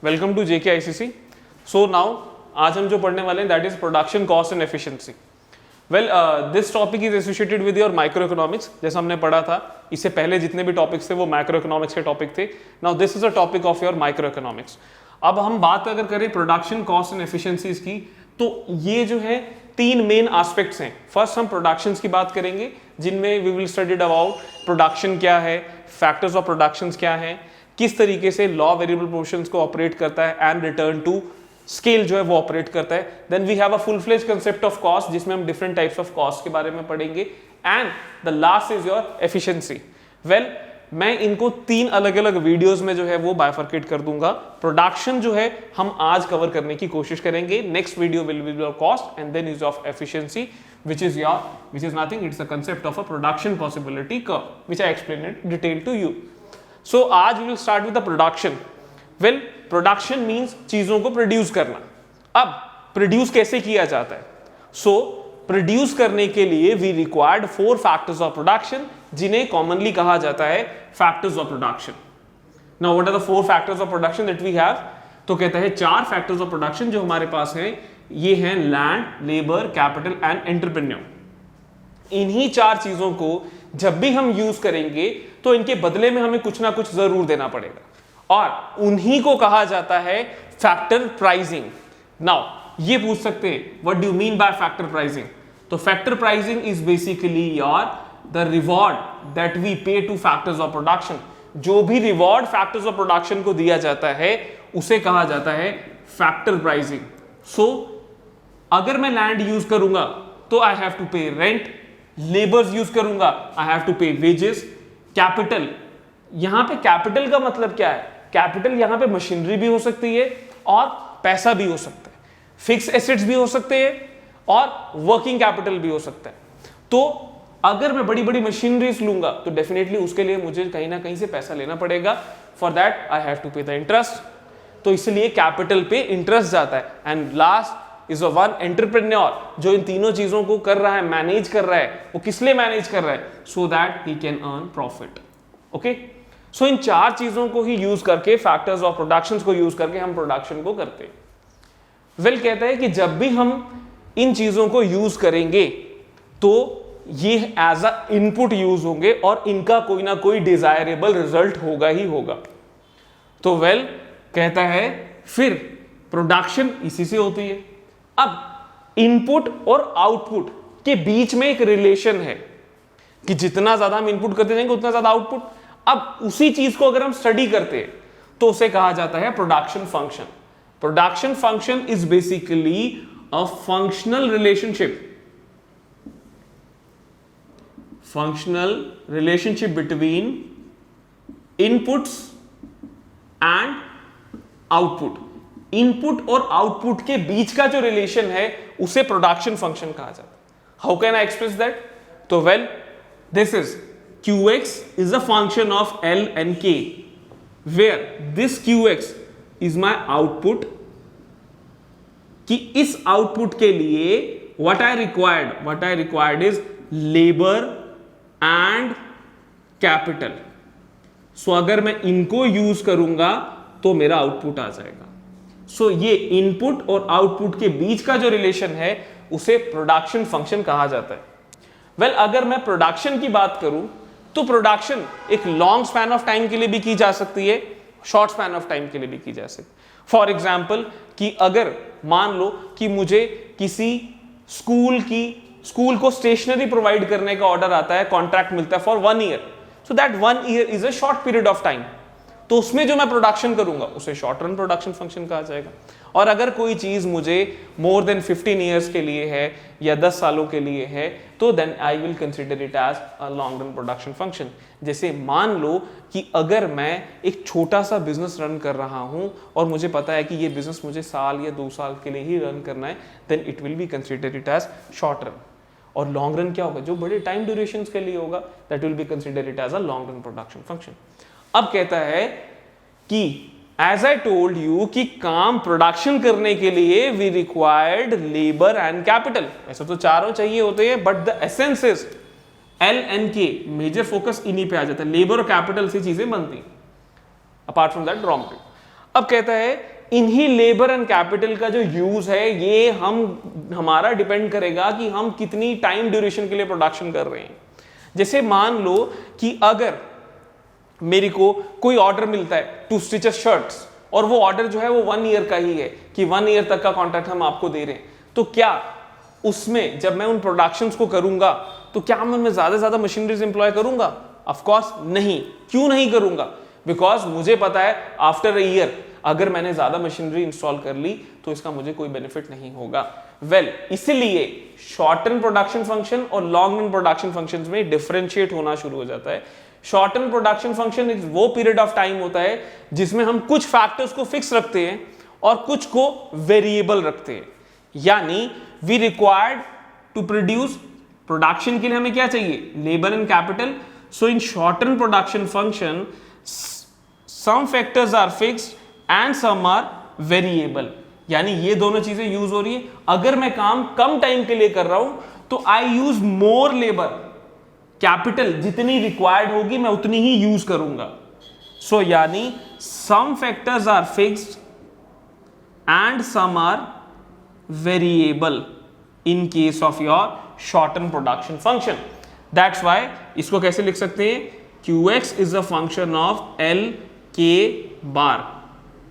Welcome to JKICC। So now आज हम जो पढ़ने वाले हैं that is production cost and efficiency. Well this topic is associated with your micro economics. जैसा हमने पढ़ा था इससे पहले जितने भी टॉपिक्स थे वो माइक्रो इकोनॉमिक्स के टॉपिक थे। Now this is a topic of your micro economics. अब हम बात अगर करें प्रोडक्शन कॉस्ट एंड एफिशिएंसीज की, तो ये जो है तीन मेन एस्पेक्ट्स हैं। फर्स्ट हम प्रोडक्शंस की बात करेंगे जिनमें we will study about production क्या है, फैक्टर्स ऑफ प्रोडक्शंस क्या है, किस तरीके से लॉ वेरिएबल प्रोपोर्शंस को ऑपरेट करता है एंड रिटर्न टू स्केल जो है वो ऑपरेट करता है। Then we have a full fledge concept of cost जिसमें हम डिफरेंट टाइप्स ऑफ कॉस्ट के बारे में पढ़ेंगे and the last is your efficiency. Well मैं इनको तीन अलग अलग वीडियोस में जो है वो बाइफरकेट कर दूंगा। प्रोडक्शन जो है हम आज कवर करने की कोशिश करेंगे। Next video will be your cost and then is of efficiency which is nothing, it's a concept of a production possibility curve which I explained in detail to you. So आज we will start with the production. Well, production means चीजों को produce करना। अब produce कैसे किया जाता है? So produce करने के लिए we required 4 factors of production जिन्हें कॉमनली कहा जाता है factors of production. Now what are the 4 factors of production that we have? तो कहता है 4 factors of production जो हमारे पास हैं, ये हैं land, labour, capital and entrepreneur. इन्हीं 4 चीजों को जब भी हम यूज करेंगे तो इनके बदले में हमें कुछ ना कुछ जरूर देना पड़ेगा और उन्हीं को कहा जाता है फैक्टर प्राइसिंग। नाउ ये पूछ सकते हैं what do you mean by factor pricing? तो factor pricing is basically your the reward that we pay to factors of production. जो भी रिवॉर्ड फैक्टर्स ऑफ प्रोडक्शन को दिया जाता है उसे कहा जाता है फैक्टर प्राइसिंग। सो अगर मैं लैंड यूज करूंगा तो आई हैव टू पे रेंट, लेबर्स यूज करूंगा आई हैव टू पे वेजेस, कैपिटल। यहां पे कैपिटल का मतलब क्या है? कैपिटल यहां पे मशीनरी भी हो सकती है और पैसा भी हो सकता है, फिक्स एसेट्स भी हो सकते हैं और वर्किंग कैपिटल भी हो सकता है। तो अगर मैं बड़ी बड़ी मशीनरीज लूंगा तो डेफिनेटली उसके लिए मुझे कहीं ना कहीं से पैसा लेना पड़ेगा। For that I have to pay the interest. तो इसलिए कैपिटल पे इंटरेस्ट जाता है। And last is one entrepreneur जो इन तीनों चीजों को कर रहा है, मैनेज कर रहा है। वो किस लिए मैनेज कर रहा है? So that he can earn profit. Okay, so in 4 चीजों को ही यूज करके, फैक्टर्स ऑफ प्रोडक्शन को यूज करके हम प्रोडक्शन को करते हैं। वेल कहता है कि जब भी हम इन चीजों को यूज करेंगे तो ये एज अ इनपुट यूज होंगे और इनका कोई ना कोई डिजायरेबल रिजल्ट होगा ही होगा। तो वेल कहता है फिर प्रोडक्शन इसी से होती है। अब इनपुट और आउटपुट के बीच में एक रिलेशन है कि जितना ज्यादा हम इनपुट करते जाएंगे उतना ज्यादा आउटपुट। अब उसी चीज को अगर हम स्टडी करते हैं तो उसे कहा जाता है production function. Production function is basically a functional relationship between inputs and output. Input और आउटपुट के बीच का जो रिलेशन है उसे प्रोडक्शन फंक्शन कहा जाता है। How can I express that? तो well this is QX is a function of L and K where this QX is my output। कि इस आउटपुट के लिए what I required is labor and capital। सो अगर मैं इनको यूज करूंगा तो मेरा आउटपुट आ जाएगा। सो ये इनपुट और आउटपुट के बीच का जो रिलेशन है उसे प्रोडक्शन फंक्शन कहा जाता है। वेल अगर मैं प्रोडक्शन की बात करूं तो प्रोडक्शन एक लॉन्ग स्पैन ऑफ टाइम के लिए भी की जा सकती है, शॉर्ट स्पैन ऑफ टाइम के लिए भी की जा सकती है। फॉर एग्जाम्पल कि अगर मान लो कि मुझे किसी स्कूल को स्टेशनरी प्रोवाइड करने का ऑर्डर आता है, कॉन्ट्रैक्ट मिलता है for 1 year. So that 1 year is a short period of time. तो उसमें जो मैं प्रोडक्शन करूंगा उसे शॉर्ट रन प्रोडक्शन फंक्शन कहा जाएगा। और अगर कोई चीज मुझे मोर देन 15 ईयर्स के लिए है या 10 सालों के लिए है तो then I will consider it as a long run production function. जैसे मान लो कि अगर मैं एक छोटा सा बिजनेस रन कर रहा हूं और मुझे पता है कि ये बिजनेस मुझे साल या 2 साल के लिए ही रन करना है, then it will be consider it as short run. और लॉन्ग रन क्या होगा? जो बड़े टाइम ड्यूरेशन के लिए होगा that will be consider it as a long run production function. अब कहता है कि एज आई टोल्ड यू कि काम प्रोडक्शन करने के लिए we required labour and capital. ऐसा तो चारों चाहिए होते हैं but the essence is L and K। Major focus इन्हीं पे आ जाता है। लेबर और कैपिटल से चीजें बनती हैं। Apart from that raw material. अब कहता है इन्हीं लेबर एंड कैपिटल का जो यूज है ये हमारा डिपेंड करेगा कि हम कितनी टाइम ड्यूरेशन के लिए प्रोडक्शन कर रहे हैं। जैसे मान लो कि अगर मेरे को कोई ऑर्डर मिलता है टू स्टिच शर्ट्स और वो ऑर्डर जो है वो 1 ईयर का ही है कि 1 ईयर तक का कॉन्ट्रैक्ट हम आपको दे रहे हैं, तो क्या उसमें जब मैं उन प्रोडक्शंस को करूंगा तो क्या मैं उनमें ज्यादा मशीनरीज इंप्लॉय करूंगा? ऑफ कोर्स नहीं। क्यों नहीं करूंगा? बिकॉज मुझे पता है आफ्टर अ ईयर अगर मैंने ज्यादा मशीनरी इंस्टॉल कर ली तो इसका मुझे कोई बेनिफिट नहीं होगा। इसलिए शॉर्ट टर्म प्रोडक्शन फंक्शन और लॉन्ग रन प्रोडक्शन फंक्शंस में डिफरेंशिएट होना शुरू हो जाता है। शॉर्ट टर्म प्रोडक्शन फंक्शन वो पीरियड ऑफ टाइम होता है जिसमें हम कुछ फैक्टर्स को फिक्स रखते हैं और कुछ को वेरिएबल रखते हैं। यानी we required to produce, production के लिए हमें क्या चाहिए? Labour and capital. So in short term production function some factors are fixed and some are variable, यानी ये दोनों चीजें यूज हो रही है। अगर मैं काम कम टाइम के लिए कर रहा हूं तो I use more labour, capital जितनी रिक्वायर्ड होगी मैं उतनी ही यूज करूंगा। सो यानी some factors are fixed and some are variable in case of your short term production function. That's why इसको कैसे लिख सकते हैं? QX is a function of LK bar,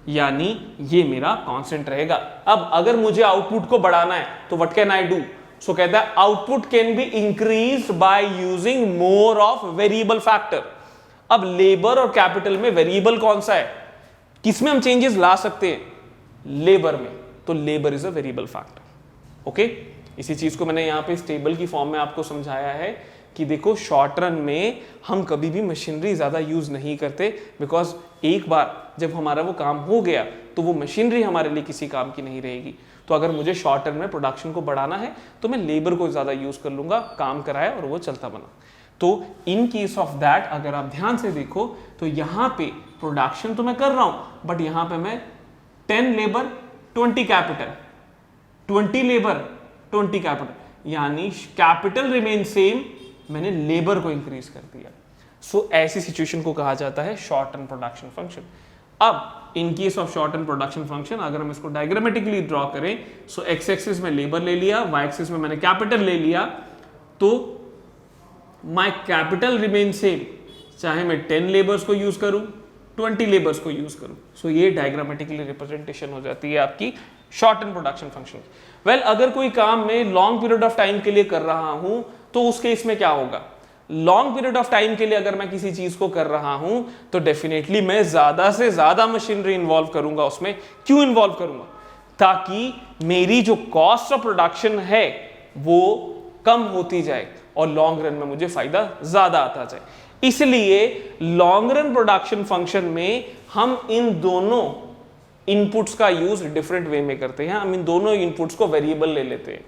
यानी ये मेरा कांस्टेंट रहेगा। अब अगर मुझे आउटपुट को बढ़ाना है तो व्हाट कैन आई डू? सो कहता है output can be increased by using more of variable factor. अब लेबर और कैपिटल में वेरिएबल कौन सा है? किसमें हम चेंजेस ला सकते हैं? लेबर में। तो labour is a variable factor. Okay, इसी चीज को मैंने यहां पे इस टेबल की फॉर्म में आपको समझाया है कि देखो शॉर्ट रन में हम कभी भी मशीनरी ज्यादा यूज नहीं करते, बिकॉज एक बार जब हमारा वो काम हो गया तो वो मशीनरी हमारे लिए किसी काम की नहीं रहेगी। तो अगर मुझे शॉर्ट टर्म में प्रोडक्शन को बढ़ाना है तो मैं लेबर को ज्यादा यूज कर लूंगा, काम कराए और वो चलता बना। तो इन केस ऑफ दैट अगर आप ध्यान से देखो तो यहां पे प्रोडक्शन तो मैं कर रहा हूं बट यहां पे मैं 10 लेबर 20 कैपिटल, 20 लेबर 20 कैपिटल, यानी कैपिटल रिमेन सेम, मैंने लेबर को इंक्रीज कर दिया। सो ऐसी सिचुएशन को कहा जाता है शॉर्ट टर्म प्रोडक्शन फंक्शन। अब in case of short term production function अगर हम इसको डायग्रामेटिकली ड्रॉ करें, सो एक्स एक्सिस में लेबर ले लिया, वाई एक्सिस में मैंने कैपिटल ले लिया, तो माय कैपिटल रिमेन सेम, चाहे मैं 10 लेबर्स को यूज करूं 20 लेबर्स को यूज करूं। सो ये डायग्रामेटिकली रिप्रेजेंटेशन हो जाती है आपकी शॉर्ट टर्म प्रोडक्शन फंक्शन। अगर कोई काम मैं लॉन्ग पीरियड ऑफ टाइम के लिए कर रहा हूं तो उस केस में क्या होगा? लॉन्ग पीरियड ऑफ टाइम के लिए अगर मैं किसी चीज को कर रहा हूं तो डेफिनेटली मैं ज्यादा से ज्यादा मशीनरी इन्वॉल्व करूंगा उसमें। क्यों इन्वॉल्व करूंगा? ताकि मेरी जो कॉस्ट ऑफ प्रोडक्शन है वो कम होती जाए और लॉन्ग रन में मुझे फायदा ज्यादा आता जाए। इसलिए लॉन्ग रन प्रोडक्शन फंक्शन में हम इन दोनों इनपुट्स का यूज डिफरेंट वे में करते हैं। हम इन दोनों इनपुट्स को वेरिएबल ले लेते हैं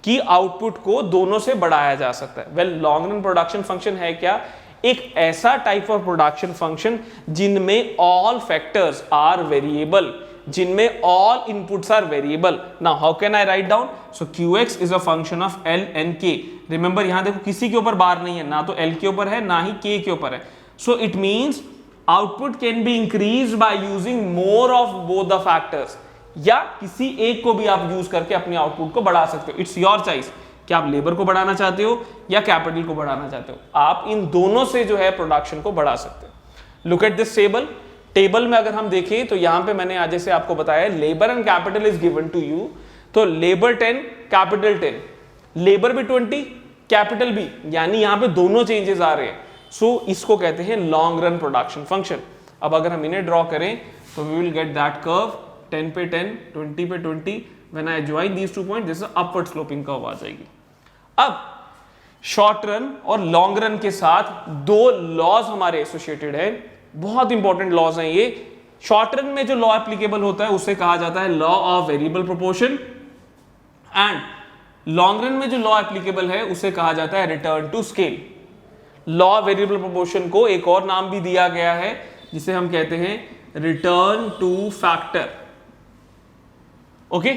कि आउटपुट को दोनों से बढ़ाया जा सकता है। लॉन्ग रन प्रोडक्शन फंक्शन है क्या? एक ऐसा टाइप ऑफ प्रोडक्शन फंक्शन जिनमें ऑल फैक्टर्स आर वेरिएबल, जिनमें all inputs are variable. Now how can I write down? So QX is a function of L and K। Remember यहां देखो किसी के ऊपर बार नहीं है, ना तो L के ऊपर है ना ही K के ऊपर है। So it means output can be increase by using more of both the factors, या किसी एक को भी आप यूज करके अपने आउटपुट को बढ़ा सकते हो। इट्स योर चॉइस कि आप लेबर को बढ़ाना चाहते हो या कैपिटल को बढ़ाना चाहते हो। आप इन दोनों से जो है प्रोडक्शन को बढ़ा सकते हो। Look at this table. Table में अगर हम देखें तो यहां पे मैंने आज जैसे आपको बताया labour and capital is given to you. तो लेबर 10 कैपिटल 10, लेबर भी 20 कैपिटल भी, यानी यहां पे दोनों चेंजेस आ रहे हैं। सो इसको कहते हैं लॉन्ग रन प्रोडक्शन फंक्शन। अब अगर हम इन्हें ड्रॉ करें तो we will get that curve 10 पे 10, 20 पे 20। When I join these two point this upward sloping curve आ जाएगी। अब शॉर्ट रन और लॉन्ग रन के साथ दो लॉज हमारे एसोसिएटेड है, बहुत इंपॉर्टेंट लॉज हैं ये। शॉर्ट रन में जो लॉ एप्लीकेबल होता है उसे कहा जाता है law of variable proportion, and long run में जो लॉ एप्लीकेबल है उसे कहा जाता है return to scale. Law variable proportion को एक और नाम भी दिया गया है जिसे हम कहते हैं रिटर्न टू फैक्टर। ओके,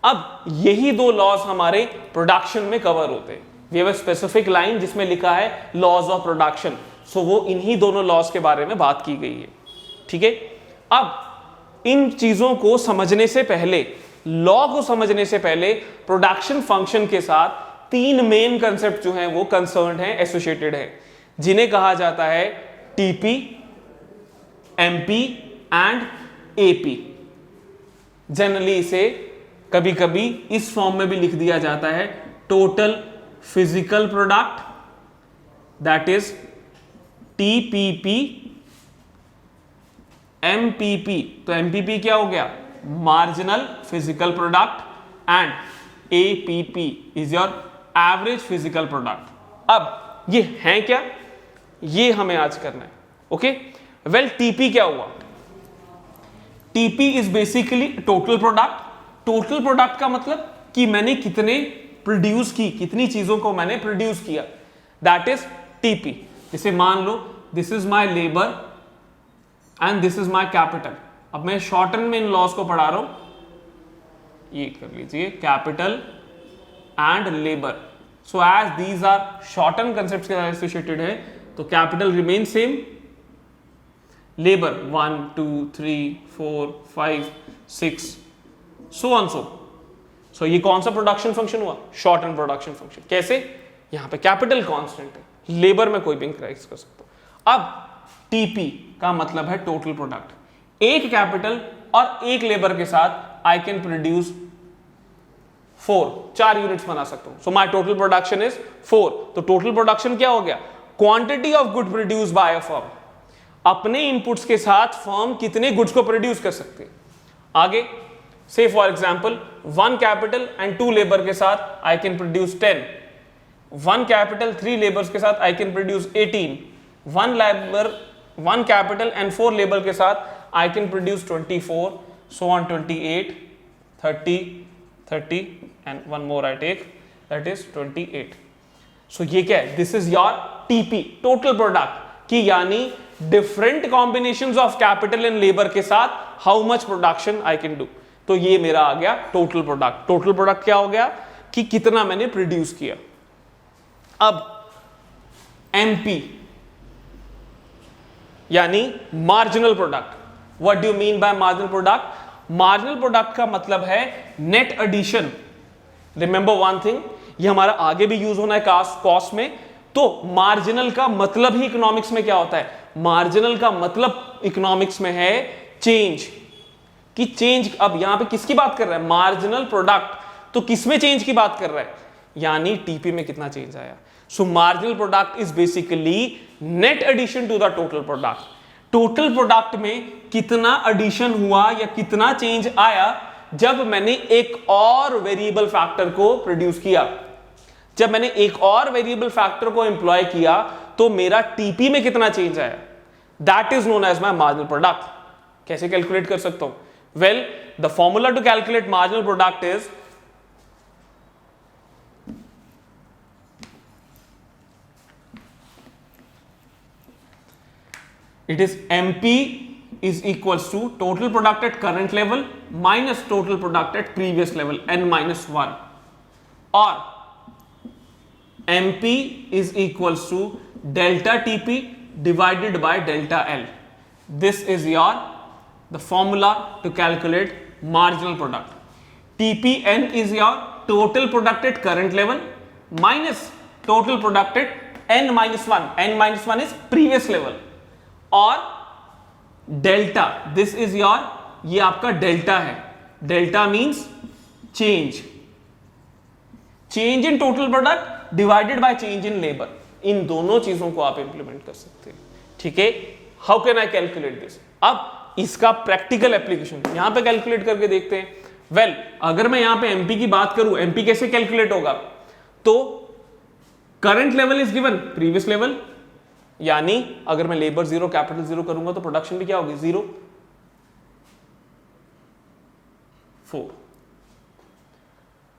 अब यही दो लॉज हमारे प्रोडक्शन में कवर होते हैं। We have a specific line जिसमें लिखा है लॉज ऑफ प्रोडक्शन। सो वो इन्हीं दोनों लॉज के बारे में बात की गई है। ठीक है, अब इन चीजों को समझने से पहले, लॉ को समझने से पहले प्रोडक्शन फंक्शन के साथ तीन मेन कंसेप्ट जो हैं वो कंसर्न्ड हैं, एसोसिएटेड है, जिन्हें कहा जाता है TP, MP and AP. Generally इसे कभी कभी इस फॉर्म में भी लिख दिया जाता है, total physical product, that is TPP, MPP. तो एमपीपी क्या हो गया? Marginal physical product, and APP is your average physical product. अब ये है क्या, ये हमें आज करना है। ओके, वेल टीपी क्या हुआ? TP is basically total product. Total product का मतलब कि मैंने कितने प्रोड्यूस की, कितनी चीजों को मैंने प्रोड्यूस किया, दैट इज टीपी। जैसे मान लो this is my labour and this is my capital. अब मैं शॉर्टन में इन लॉस को पढ़ा रहा हूं, ये कर लीजिए, capital and labour. So as these are short run concepts के साथ एसोसिएटेड है, तो capital remain same, labour 1 2 3 4 5 6 so on so ये कौन सा प्रोडक्शन फंक्शन हुआ? Short run production function. कैसे? यहां पे कैपिटल कांस्टेंट है, लेबर में कोई भी इंक्रीज कर सकता हूं। अब टीपी का मतलब है टोटल प्रोडक्ट। एक कैपिटल और एक लेबर के साथ आई कैन प्रोड्यूस 4 यूनिट्स बना सकता हूं। So my total production is 4। तो टोटल प्रोडक्शन क्या हो गया? Quantity of good produce by a firm. अपने इनपुट्स के साथ फर्म कितने गुड्स को प्रोड्यूस कर सकती है। आगे से for example 1 capital and 2 labour के साथ I can produce 10, 1 capital 3 labours के साथ I can produce 18, 1 capital and 4 labour के साथ I can produce 24, so on 28, 30, 30 and one more I take, that is 28. So ये क्या है? This is your TP, total product, कि यानी different combinations of capital and labor के साथ how much production I can do. तो ये मेरा आ गया total product. Total product क्या हो गया? कि कितना मैंने प्रोड्यूस किया। अब MP यानी marginal product. What do you mean by marginal product? Marginal product का मतलब है net addition. Remember one thing, ये हमारा आगे भी यूज होना है कॉस्ट में। तो मार्जिनल का मतलब ही इकोनॉमिक्स में क्या होता है? मार्जिनल का मतलब इकोनॉमिक्स में है चेंज, कि चेंज। अब यहां पे किसकी बात कर रहा है? Marginal product. तो किसमें चेंज की बात कर रहा है? यानी टीपी में कितना चेंज आया। So marginal product is basically net addition to the total product. Total product में कितना एडिशन हुआ या कितना चेंज आया जब मैंने एक और वेरिएबल फैक्टर को प्रोड्यूस किया। जब मैंने एक और वेरिएबल फैक्टर को एम्प्लॉय किया तो मेरा टीपी में कितना चेंज आया, that is known as my marginal product. कैसे कैलकुलेट कर सकता हूं? Well, the formula to calculate marginal product is it is MP is equals to total product at current level minus total product at previous level n minus 1, or MP is equals to delta TP divided by delta L. This is your the formula to calculate marginal product. TPN is your total product at current level minus total product at n minus 1. n minus 1 is previous level. और delta, this is your, ये आपका delta है। Delta means change, change in total product divided by change in labour. इन दोनों चीजों को आप implement कर सकते हैं। ठीक है, how can I calculate this? अब इसका प्रैक्टिकल एप्लीकेशन यहां पे कैलकुलेट करके देखते हैं। वेल, अगर मैं यहां पे एमपी की बात करूं, एमपी कैसे कैलकुलेट होगा? तो current level is given, previous level, यानी अगर मैं लेबर 0 कैपिटल 0 करूंगा तो प्रोडक्शन भी क्या होगी? 0 4।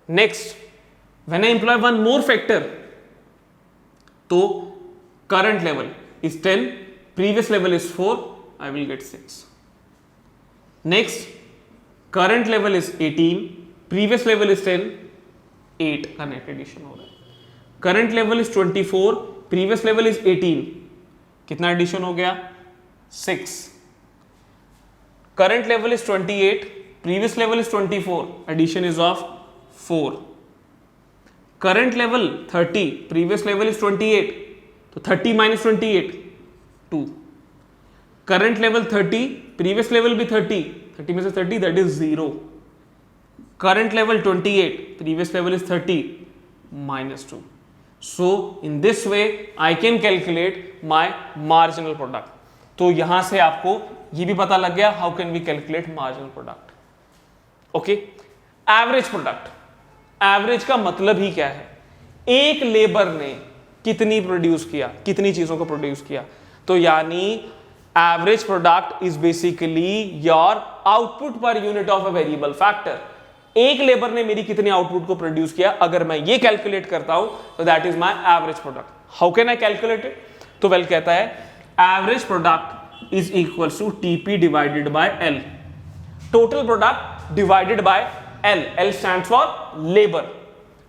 Next, when I employ one more factor, तो current level is 10, previous level is 4, I will get 6। Next, current level is 18, previous level is 10, 8 का नेट एडिशन हो रहा है। Current level is 24, previous level is 18, कितना addition हो गया? 6। current level is 28, previous level is 24, addition is of 4. current level 30, previous level is 28, तो 30 minus 28 2. current level 30, previous level भी 30, 30 में से 30 that is 0. current level 28, previous level is 30 minus 2. so in this way I can calculate my marginal product. तो यहां से आपको ये भी पता लग गया how can we calculate marginal product. Okay, average product, average का मतलब ही क्या है, एक लेबर ने कितनी प्रोड्यूस किया, कितनी चीजों को प्रोड्यूस किया. तो यानी average product is basically your output per unit of a variable factor. एक लेबर ने मेरी कितनी आउटपुट को प्रोड्यूस किया, अगर मैं ये कैलकुलेट करता हूं तो that is my average product. How can I calculate it? तो वेल कहता है average product is equal to TP divided by L, total product divided by L. L stands for labour.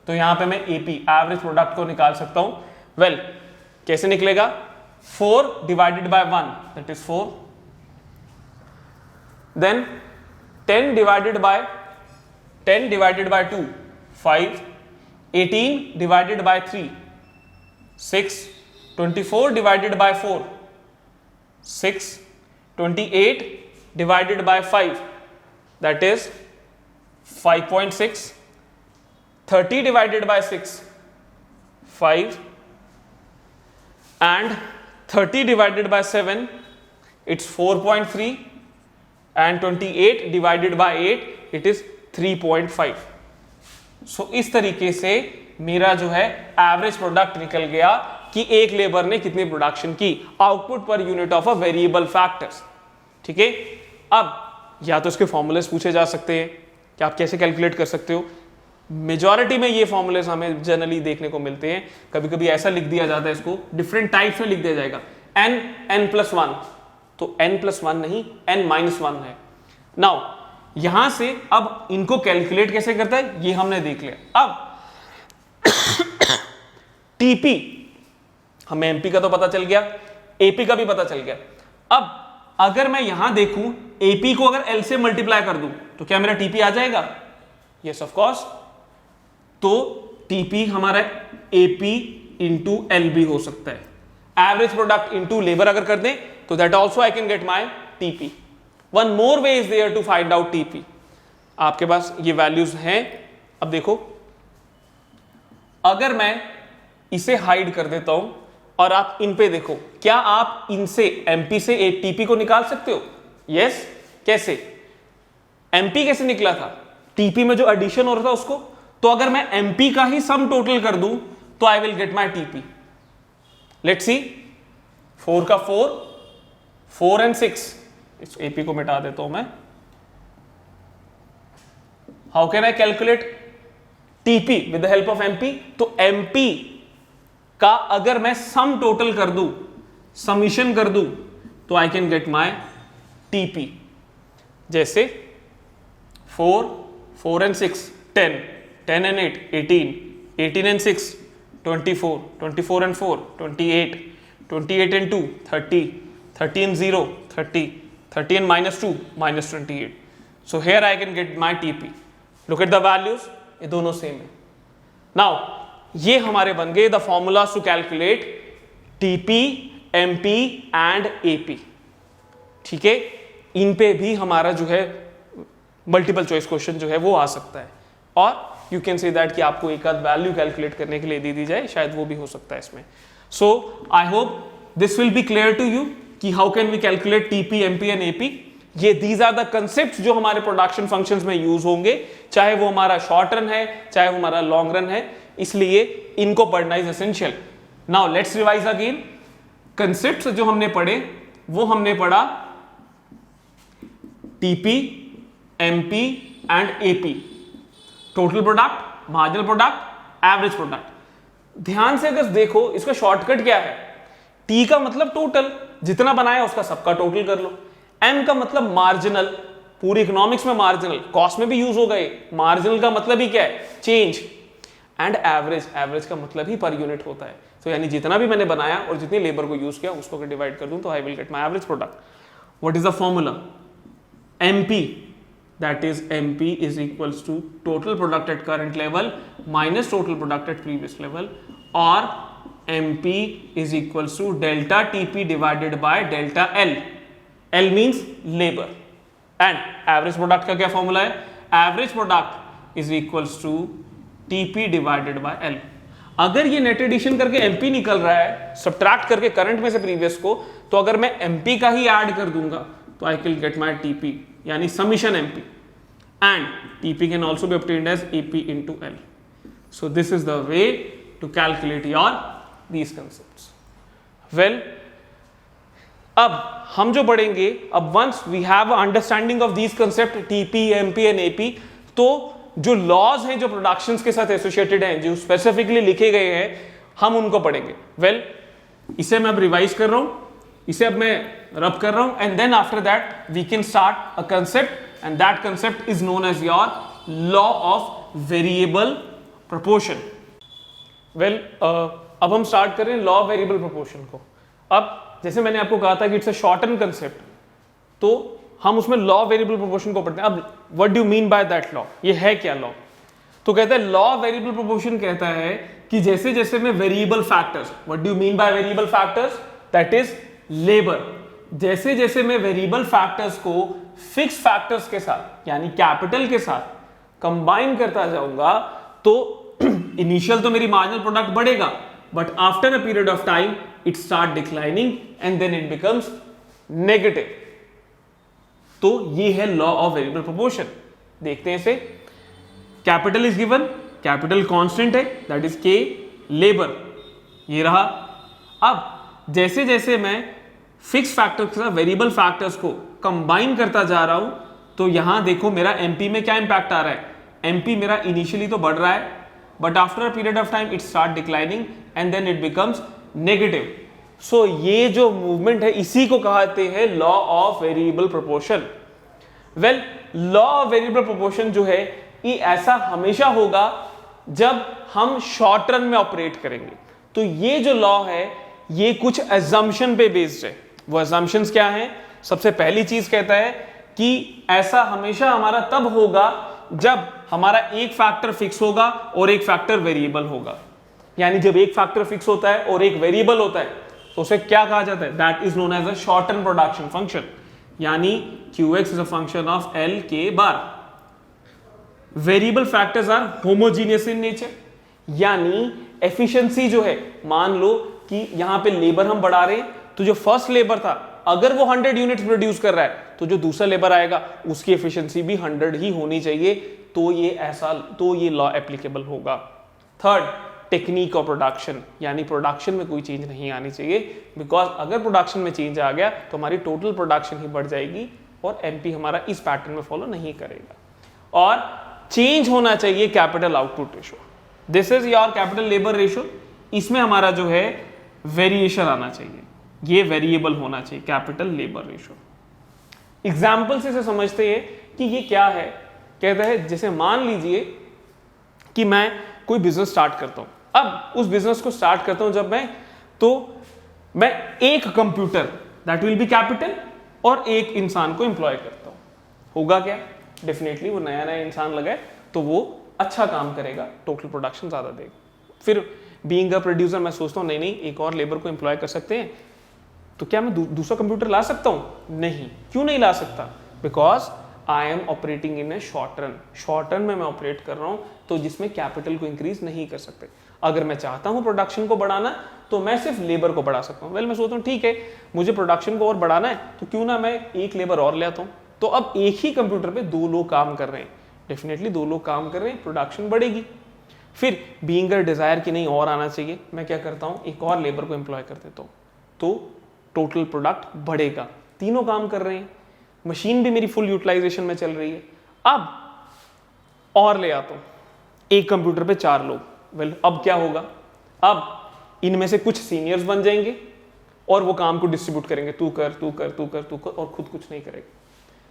तो यहां पे मैं एपी एवरेज प्रोडक्ट को निकाल सकता हूं. वेल कैसे निकलेगा? 4 divided by 1 that is 4, then 10 divided by 2 5, 18 divided by 3 6, 24 divided by 4 6, 28 divided by 5 that is 5.6, 30 divided by 6 5, and 30 divided by 7 it's 4.3, and 28 divided by 8 it is 3.5. so इस तरीके से मेरा जो है एवरेज प्रोडक्ट निकल गया कि एक लेबर ने कितनी प्रोडक्शन की, output per unit of a variable factors. ठीक है, अब या तो इसके फॉर्मूलेस पूछे जा सकते हैं कि आप कैसे कैलकुलेट कर सकते हो. मेजॉरिटी में ये फॉर्मूलेस हमें जनरली देखने को मिलते हैं. कभी कभी ऐसा लिख दिया जाता है, इसको डिफरेंट टाइप्स में लिख दिया जाएगा. n+1, तो n+1 नहीं n-1 है. नाउ यहां से अब इनको कैलकुलेट कैसे करता है ये हमने देख लिया. अब टीपी हमें एमपी का तो पता चल गया, एपी का भी पता चल गया. अब अगर मैं यहां देखूं एपी को अगर एल से मल्टीप्लाई कर दूं तो क्या मेरा टीपी आ जाएगा? Yes of course. तो टीपी हमारा एपी इंटू एल भी हो सकता है. एवरेज प्रोडक्ट इंटू लेबर अगर कर दें तो that also I can get my TP. One more way is there to find out TP. आपके पास ये वैल्यूज हैं. अब देखो, अगर मैं इसे हाइड कर देता हूं और आप इन पे देखो, क्या आप इनसे एमपी से टीपी को निकाल सकते हो? यस. कैसे? एमपी कैसे निकला था? टीपी में जो एडिशन हो रहा था उसको. तो अगर मैं एमपी का ही सम टोटल कर दूं तो I will gate my TP. Let's see, 4 का 4, 4 and 6. इस एपी को मिटा देता हूं मैं. How can I calculate TP with the help of MP? तो एमपी का अगर मैं सम टोटल कर दूं, समीशन कर दूं, तो आई कैन गेट माई टीपी. जैसे 4, 4 and 6 10, 10 and 8 18, 18 and 6 24, 24 and 4 28, 28 and 2 30, 30 and 0 30, 30 and -2 -28. So here I can get my TP. Look at the values, ये दोनों सेम है. Now ये हमारे बन गए the formulas to calculate TP, MP and AP. ठीक है, इन पे भी हमारा जो है मल्टीपल चॉइस क्वेश्चन जो है वो आ सकता है. और यू कैन से दैट कि आपको एक आध वैल्यू कैलकुलेट करने के लिए दे दी जाए, शायद वो भी हो सकता है इसमें. So I hope this will be clear to you कि how can we calculate TP, MP and AP. ये दीज आर द कंसेप्ट जो हमारे प्रोडक्शन फंक्शंस में यूज होंगे, चाहे वो हमारा शॉर्ट रन है चाहे वो हमारा लॉन्ग रन है. इसलिए इनको पढ़ना is essential. Now let's revise again. Concepts जो हमने पढ़े वो हमने पढ़ा TP, MP and AP. Total product, marginal product, average product. ध्यान से अगर देखो इसका शॉर्टकट क्या है. टी का मतलब टोटल, जितना बनाया उसका सबका टोटल कर लो. एम का मतलब मार्जिनल, पूरी इकोनॉमिक्स में मार्जिनल, कॉस्ट में भी यूज हो गए. मार्जिनल का मतलब ही क्या है? चेंज. एंड एवरेज, एवरेज का मतलब ही पर यूनिट होता है. तो यानी जितना भी मैंने बनाया और जितनी लेबर को यूज किया उसको अगर डिवाइड कर दूं तो I will get my average product. What is the formula? MP, that is MP is equals to total product at current level minus total product at previous level, or MP is equals to delta TP divided by delta L. L means labor and average product का क्या formula है? Average product is equals to TP divided by L. अगर ये net addition करके MP निकल रहा है, subtract करके करंट में से प्रीवियस को, तो अगर मैं MP का ही ऐड कर दूंगा तो I will get my TP, यानी summation MP, and TP can also be obtained as AP into L. So this is the way to calculate your these concepts. Well, अब हम जो पढ़ेंगे, अब once we have understanding of these concept TP, MP and AP, तो जो laws हैं जो productions के साथ एसोसिएटेड हैं, जो स्पेसिफिकली लिखे गए हैं, हम उनको पढ़ेंगे. वेल, इसे मैं अब रिवाइज कर रहा हूं, इसे अब मैं रब कर रहा हूं, and then after that we can start a concept, and that concept is known as your law of variable proportion. Well, अब हम स्टार्ट करें लॉ ऑफ वेरिएबल प्रोपोर्शन को. अब जैसे मैंने आपको कहा था कि इट्स अ शॉर्टन कंसेप्ट, तो हम उसमें लॉ ऑफ वेरिएबल प्रोपोर्शन को पढ़ते हैं. अब what do you mean by that law? ये है क्या लॉ? तो कहता है लॉ ऑफ वेरिएबल प्रोपोर्शन कहता है कि जैसे जैसे मैं variable factors, what do you mean by variable factors? That is labour. जैसे जैसे मैं वेरिएबल फैक्टर्स को फिक्स फैक्टर्स के साथ यानी कैपिटल के साथ कंबाइन करता जाऊंगा, तो इनिशियल तो मेरी मार्जिनल प्रोडक्ट बढ़ेगा, but after a period of time it start declining and then it becomes negative. तो ये है लॉ ऑफ वेरिएबल प्रोपोर्शन. देखते हैं इसे. Capital is given, capital constant है, दैट इज के, लेबर ये रहा. अब जैसे जैसे मैं फिक्स फैक्टर के साथ वेरिएबल फैक्टर्स को कंबाइन करता जा रहा हूं, तो यहां देखो मेरा एमपी में क्या इंपैक्ट आ रहा है. एमपी मेरा इनिशियली तो बढ़ रहा है, but after a period of time it start declining and then it becomes negative. So ये जो मूवमेंट है इसी को कहते हैं law of variable proportion. Well, law of variable proportion जो है ये ऐसा हमेशा होगा जब हम शॉर्ट रन में ऑपरेट करेंगे. तो ये जो लॉ है ये कुछ एजम्पशन पे बेस्ड है. वो एजम्पशंस क्या हैं? सबसे पहली चीज कहता है कि ऐसा हमेशा हमारा तब होगा जब हमारा एक फैक्टर फिक्स होगा और एक फैक्टर वेरिएबल होगा. यानी जब एक फैक्टर फिक्स होता है और एक वेरिएबल होता है तो उसे क्या कहा जाता है? That is known as a shorten production function. यानी QX is a function of L K bar. Variable factors are homogeneous in nature, यानी एफिशिएंसी जो है, मान लो कि यहां पे लेबर हम बढ़ा रहे हैं, तो जो फर्स्ट लेबर था अगर वो 100 यूनिट्स प्रोड्यूस कर रहा है, तो जो दूसरा लेबर आएगा उसकी एफिशिएंसी भी 100 ही होनी चाहिए. तो ये लॉ एप्लीकेबल होगा. थर्ड, टेक्निक ऑफ प्रोडक्शन, यानी प्रोडक्शन में कोई चेंज नहीं आनी चाहिए, बिकॉज अगर प्रोडक्शन में चेंज आ गया तो हमारी टोटल प्रोडक्शन ही बढ़ जाएगी और एमपी हमारा इस पैटर्न में फॉलो नहीं करेगा. और चेंज होना चाहिए capital output ratio. This is your capital labour ratio. इसमें हमारा जो है वेरिएशन आना चाहिए, ये वेरिएबल होना चाहिए कैपिटल लेबर रेशो. एग्जाम्पल से समझते हैं कि ये क्या है. कहता है जैसे मान लीजिए कि मैं कोई बिजनेस स्टार्ट करता हूं. अब उस बिजनेस को स्टार्ट करता हूं जब मैं एक computer, that will B capital, और एक इंसान को एम्प्लॉय करता हूं. होगा क्या? डेफिनेटली वो नया नया इंसान लगाए तो वो अच्छा काम करेगा, टोटल प्रोडक्शन ज्यादा देगा. फिर बीइंग अ प्रोड्यूसर मैं सोचता हूं नहीं एक और लेबर को एम्प्लॉय कर सकते हैं, तो क्या मैं दूसरा कंप्यूटर ला सकता हूं? नहीं. क्यों नहीं ला सकता? Because I am operating in A short run. Short run में मैं ऑपरेट कर रहा हूं, तो जिसमें कैपिटल को इंक्रीज नहीं कर सकते. अगर मैं चाहता हूं प्रोडक्शन को बढ़ाना तो मैं सिर्फ लेबर को बढ़ा सकता हूं. वेल, मैं सोचता हूं ठीक है मुझे प्रोडक्शन को और बढ़ाना है तो क्यों ना मैं एक लेबर और ले आता हूं. तो अब एक ही कंप्यूटर पे 2 लोग काम कर रहे हैं, डेफिनेटली 2 लोग काम कर रहे हैं, प्रोडक्शन बढ़ेगी. फिर बीइंग अ डिजायर कि नहीं और आना चाहिए, मैं क्या करता हूं एक और लेबर को एम्प्लॉय कर देता हूं, तो टोटल प्रोडक्ट बढ़ेगा. तीनों काम कर रहे हैं, मशीन भी मेरी फुल यूटिलाइजेशन में चल रही है. अब और ले आता हूं एक कंप्यूटर पे 4 लोग. वेल, अब क्या होगा? अब इनमें से कुछ सीनियर्स बन जाएंगे और वो काम को डिस्ट्रीब्यूट करेंगे, तू कर तू कर तू कर तू कर, और खुद कुछ नहीं करेगा.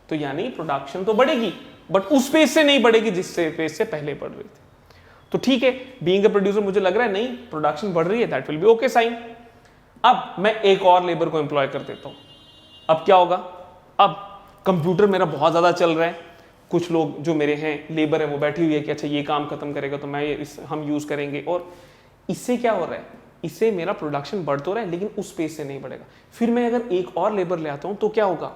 तो यानी प्रोडक्शन तो बढ़ेगी बट उस पेस से नहीं बढ़ेगी जिस पेस से पहले बढ़ रही थी. तो ठीक है, बीइंग अ प्रोड्यूसर मुझे लग रहा है नहीं प्रोडक्शन बढ़ रही है, that will be okay sign. अब मैं एक और लेबर को एम्प्लॉय कर देता हूं. अब क्या होगा? अब कंप्यूटर मेरा बहुत ज़्यादा चल रहा है, कुछ लोग जो मेरे हैं लेबर है वो बैठी हुई है कि अच्छा ये काम खत्म करेगा तो हम यूज़ करेंगे, और इससे क्या हो रहा है, इससे मेरा प्रोडक्शन बढ़ तो रहा है लेकिन उस पेस से नहीं बढ़ेगा। फिर मैं अगर एक और लेबर ले आता हूँ तो क्या होगा,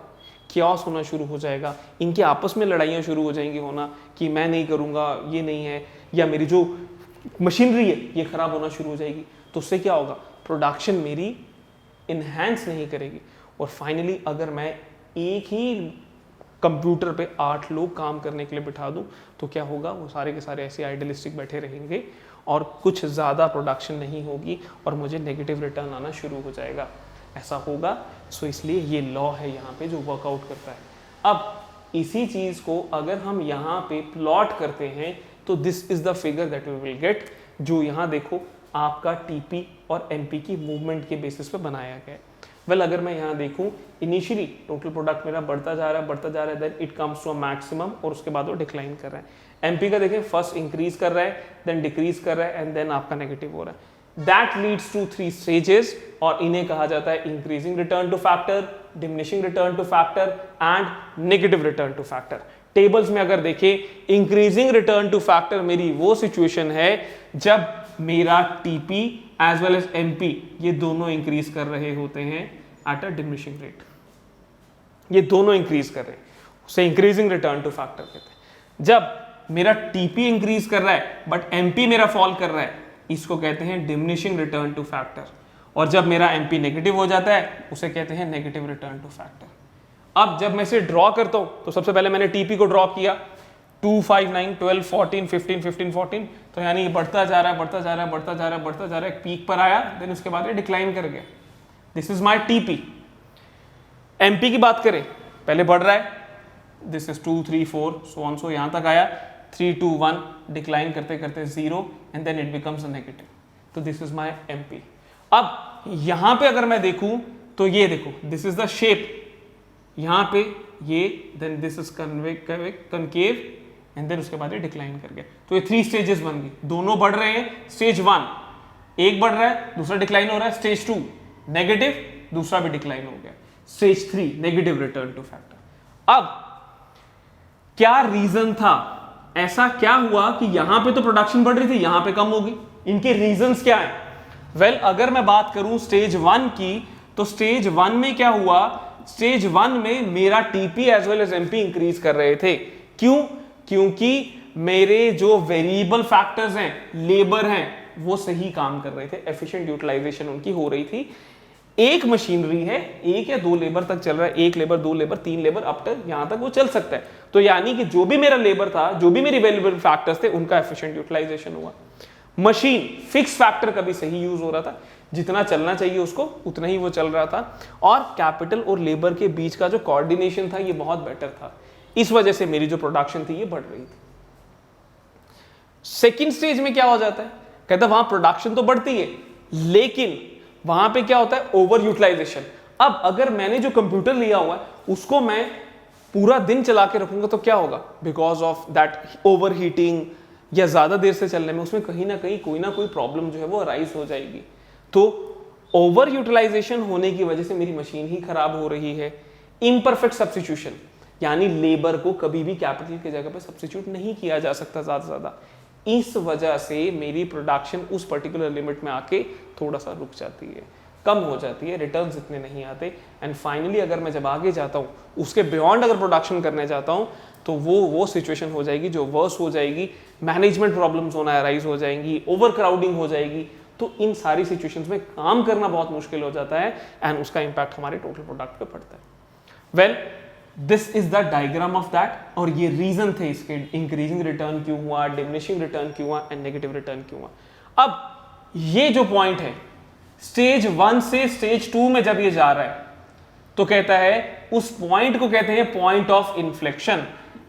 क्यास होना शुरू हो जाएगा, इनके आपस में लड़ाइयाँ शुरू हो जाएंगी होना कि मैं नहीं करूँगा, ये नहीं है, या मेरी जो मशीनरी है ये ख़राब होना शुरू हो जाएगी। तो उससे क्या होगा, प्रोडक्शन मेरी इन्हेंस नहीं करेगी। और फाइनली अगर मैं एक ही कंप्यूटर पे 8 लोग काम करने के लिए बिठा दूं तो क्या होगा, वो सारे के सारे ऐसे आइडियलिस्टिक बैठे रहेंगे और कुछ ज़्यादा प्रोडक्शन नहीं होगी और मुझे नेगेटिव रिटर्न आना शुरू हो जाएगा, ऐसा होगा। सो इसलिए ये लॉ है यहाँ पे जो वर्कआउट करता है। अब इसी चीज़ को अगर हम यहाँ पे प्लॉट करते हैं तो this is the figure that we will get, जो यहाँ देखो आपका टीपी और एमपी की मूवमेंट के बेसिस पे बनाया गया है। वेल अगर मैं यहाँ देखूँ, इनिशियली टोटल प्रोडक्ट मेरा बढ़ता जा रहा है, then it comes to a maximum और उसके बाद वो डिक्लाइन कर रहा है। एमपी का देखें, फर्स्ट इंक्रीज कर रहा है, देन डिक्रीज कर रहा है एंड देन आपका नेगेटिव हो रहा है। दैट लीड्स टू 3 स्टेजेस और इन्हें कहा जाता है increasing return two factor, diminishing return two factor and negative return two factor. Tables में अगर देखें, इंक्रीजिंग रिटर्न टू फैक्टर मेरी वो सिचुएशन है जब मेरा TP as well as MP ये दोनों इंक्रीज कर रहे होते हैं एट अ डिमिनिशिंग रेट, ये दोनों इंक्रीज कर रहे हैं, उसे इंक्रीजिंग रिटर्न टू फैक्टर कहते हैं। जब मेरा टीपी इंक्रीज कर रहा है बट एमपी मेरा फॉल कर रहा है, इसको कहते हैं डिमिनिशिंग रिटर्न टू फैक्टर। और जब मेरा एमपी नेगेटिव हो जाता है उसे कहते हैं नेगेटिव रिटर्न टू फैक्टर। अब जब मैं इसे ड्रॉ करता हूं तो सबसे पहले मैंने टीपी को ड्रॉ किया 2, 5, 9, 12, 14, 15, 15, 14, तो यानी ये बढ़ता जा रहा है, एक पीक पर आया, देन उसके बाद ये डिक्लाइन कर गया। This is my TP. MP की बात करें, पहले बढ़ रहा है, दिस इज 2, 3, 4 सो ऑन सो यहां तक आया, 3, 2, 1 डिक्लाइन करते करते 0 and then it becomes a negative. तो दिस इज माई एमपी। अब यहां पे अगर मैं देखूं तो ये देखो, दिस इज द शेप, यहां पे ये, then this is concave and then उसके बाद ये डिक्लाइन कर गया। तो ये 3 स्टेजेस बन गई, दोनों बढ़ रहे हैं। स्टेज 1 एक बढ़ रहा है, दूसरा डिक्लाइन हो रहा है। स्टेज 2 नेगेटिव, दूसरा भी डिक्लाइन हो गया। Stage 3 negative return two factor. अब क्या रीजन था, ऐसा क्या हुआ कि यहां पे तो प्रोडक्शन बढ़ रही थी, यहां पे कम होगी, इनके रीजंस क्या है? वेल अगर मैं बात करूं स्टेज 1 की, तो स्टेज 1 में क्या हुआ, स्टेज 1 में मेरा TP as well as MP increase कर रहे थे। क्यों? क्योंकि मेरे जो वेरिएबल फैक्टर्स हैं, लेबर हैं, वो सही काम कर रहे थे, एफिशिएंट यूटिलाइजेशन उनकी हो रही थी। एक मशीनरी है, 1 या 2 लेबर तक चल रहा है, 1 लेबर, 2 लेबर, 3 लेबर, अप तक यहां तक वो चल सकता है। तो यानी कि जो भी मेरा लेबर था, जो भी मेरी वेरिएबल फैक्टर्स थे, उनका एफिशिएंट यूटिलाइजेशन हुआ। मशीन फिक्स फैक्टर का भी सही यूज हो रहा था, जितना चलना चाहिए उसको उतना ही वो चल रहा था, और कैपिटल और लेबर के बीच का जो कोऑर्डिनेशन था ये बहुत बेटर था। इस वजह से मेरी जो प्रोडक्शन थी ये बढ़ रही थी। सेकंड स्टेज में क्या हो जाता है, कहता है वहां प्रोडक्शन तो बढ़ती है लेकिन वहां पे क्या होता है, ओवर यूटिलाइजेशन। अब अगर मैंने जो कंप्यूटर लिया हुआ है उसको मैं पूरा दिन चला के रखूंगा तो क्या होगा, because of that over heating या ज्यादा देर से चलने में उसमें कहीं ना कहीं कोई ना कोई प्रॉब्लम जो है वो अराइज हो जाएगी। तो ओवर यूटिलाइजेशन होने की वजह से मेरी मशीन ही खराब हो रही है। इम्परफेक्ट सब्स्टिट्यूशन, यानी लेबर को कभी भी कैपिटल की जगह पे सब्स्टिट्यूट नहीं किया जा सकता ज्यादा से ज्यादा। इस वजह से मेरी प्रोडक्शन उस पर्टिकुलर लिमिट में आके थोड़ा सा रुक जाती है, कम हो जाती है, रिटर्न्स इतने नहीं आते। एंड फाइनली अगर मैं जब आगे जाता हूँ, उसके बियॉन्ड अगर प्रोडक्शन करने जाता हूँ, तो वो सिचुएशन हो जाएगी जो वर्स हो जाएगी, मैनेजमेंट प्रॉब्लम्स होना अराइज हो जाएंगी, ओवर क्राउडिंग हो जाएगी। तो इन सारी सिचुएशंस में काम करना बहुत मुश्किल हो जाता है एंड उसका इंपैक्ट हमारे टोटल प्रोडक्ट पे पड़ता है। Well this is the diagram of that, और ये रीजन थे इसके, इंक्रीजिंग रिटर्न क्यों हुआ, डिमिनिशिंग रिटर्न क्यों हुआ एंड नेगेटिव रिटर्न क्यों हुआ। अब ये जो पॉइंट है, स्टेज 1 से स्टेज 2 में जब ये जा रहा है तो कहता है उस पॉइंट को कहते हैं point of inflection.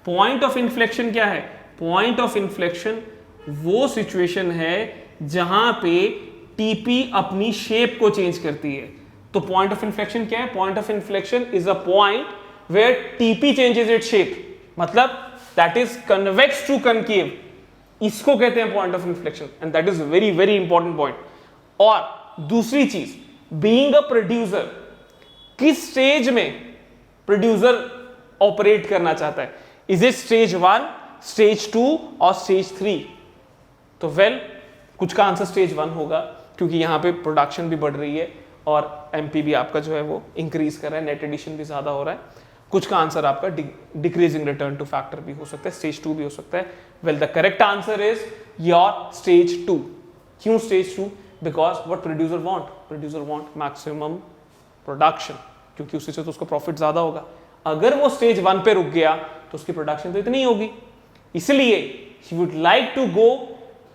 Point of inflection क्या है? पॉइंट ऑफ इन्फ्लेक्शन वो सिचुएशन है जहां पे टीपी अपनी शेप को चेंज करती है। तो पॉइंट ऑफ इन्फ्लेक्शन क्या है? Point of inflection is a point where TP changes its shape, मतलब that is convex to concave, इसको कहते हैं point of inflection and that is very very important point. और दूसरी चीज, बीइंग अ प्रोड्यूसर, किस स्टेज में प्रोड्यूसर ऑपरेट करना चाहता है? इज इट स्टेज 1, स्टेज 2 और स्टेज 3? तो वेल कुछ का आंसर स्टेज 1 होगा, क्योंकि यहाँ पे प्रोडक्शन भी बढ़ रही है और एमपी भी आपका जो है वो इंक्रीज कर रहा है, नेट एडिशन भी ज्यादा हो रहा है। कुछ का आंसर आपका डिक्रीजिंग रिटर्न टू फैक्टर भी हो सकता है, स्टेज 2 भी हो सकता है। Well the correct answer is your stage 2। क्यों stage 2? Because what producer want maximum production, क्योंकि उससे तो उसको प्रॉफिट ज्यादा होगा। अगर वो स्टेज 1 पे रुक गया तो उसकी प्रोडक्शन तो इतनी ही होगी, इसलिए he would like to go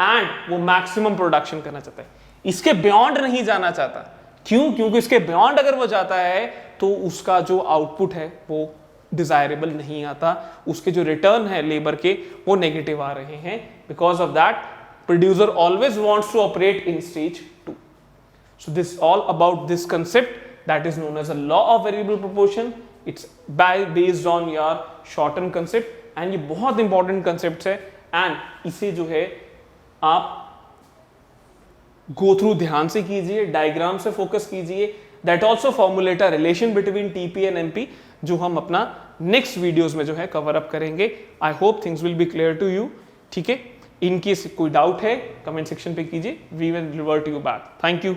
and वो मैक्सिमम प्रोडक्शन करना चाहता है, इसके बियॉन्ड नहीं जाना चाहता। क्यों? क्योंकि इसके बियॉन्ड अगर वो जाता है तो उसका जो आउटपुट है वो डिजायरेबल नहीं आता, उसके जो रिटर्न है लेबर के वो नेगेटिव आ रहे हैं। Because of that producer always wants to operate in stage 2। So this all about this concept that is known as a law of variable proportion. It's based on your short term concept and ये बहुत important concept है and इसे जो है आप go through ध्यान से कीजिए, डायग्राम से फोकस कीजिए। That also formulate a relation between TP and MP, जो हम अपना नेक्स्ट वीडियोस में जो है कवर अप करेंगे। I hope things will be clear to you. ठीक है, इन केस कोई डाउट है कमेंट सेक्शन पे कीजिए, we will revert you back. Thank you.